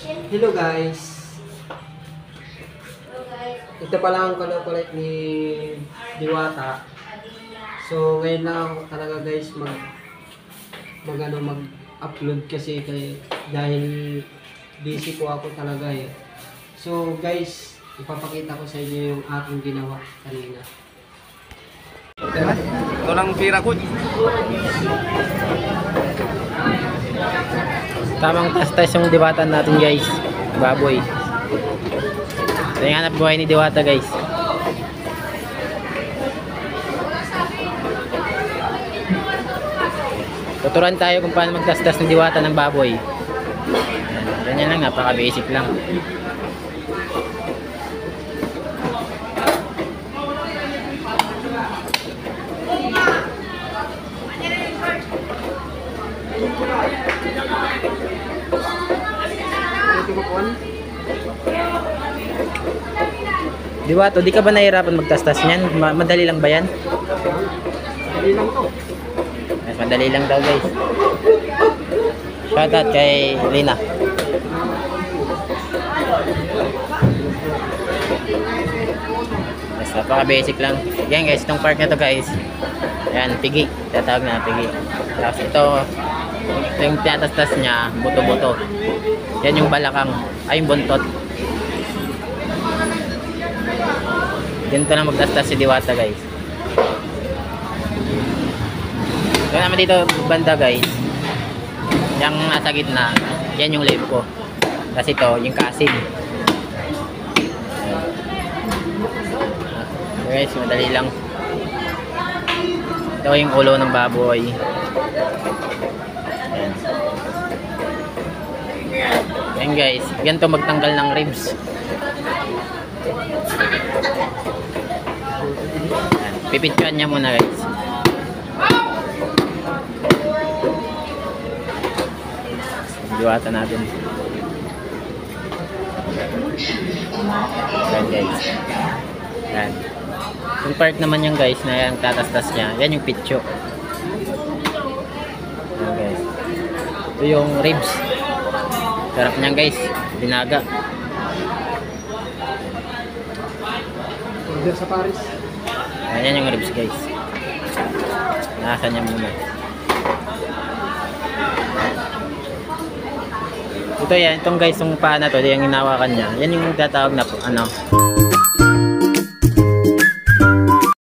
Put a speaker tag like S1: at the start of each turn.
S1: Hello guys. Ito pala ang kulit ni Diwata. So ngayon lang ako talaga guys mag-upload kasi dahil busy po ako talaga eh. So guys, ipapakita ko sa inyo yung aking ginawa kanina.
S2: Ito lang pira ko.
S3: Tamang tas-tas yung Diwata natin guys. Baboy. Ito yung hanap buhay ni Diwata guys. Tuturuan tayo kung paano magtastas ng Diwata ng baboy. Ganyan lang, napaka-basic lang. Diwata, di ka ba nahihirapan magtastas niyan? Madali lang ba yan?
S1: Madali lang to.
S3: Mas madali lang daw guys. Shoutout kay Lina. Mas napaka-basic lang. Yan guys, itong part na to guys. Yan, pigi. Tatawag na pigi. Tapos ito yung tinatastas niya, buto-buto. Yan yung balakang, ay yung buntot. Ganito lang magtastas si Diwata guys. So naman dito banda guys, yung nasa gitna, yan yung lip ko. Kasi ito, yung kasim. So guys, madali lang. Ito yung ulo ng baboy. Ayan guys, ganito magtanggal ng ribs. Pipictuan niya muna guys. Diwata natin. Ayan guys. Ayan. Yung part naman yung guys na yung tatastas niya, yan yung pitcho. Ayan guys. Ito yung ribs. Sarap niyan guys, dinaga.
S1: Order sa Paris.
S3: Ayan yung ribs guys. Nasa niya muna. Ito yan, itong guys, itong paa na to, yung hinawakan niya. Yan yung tatawag na ano,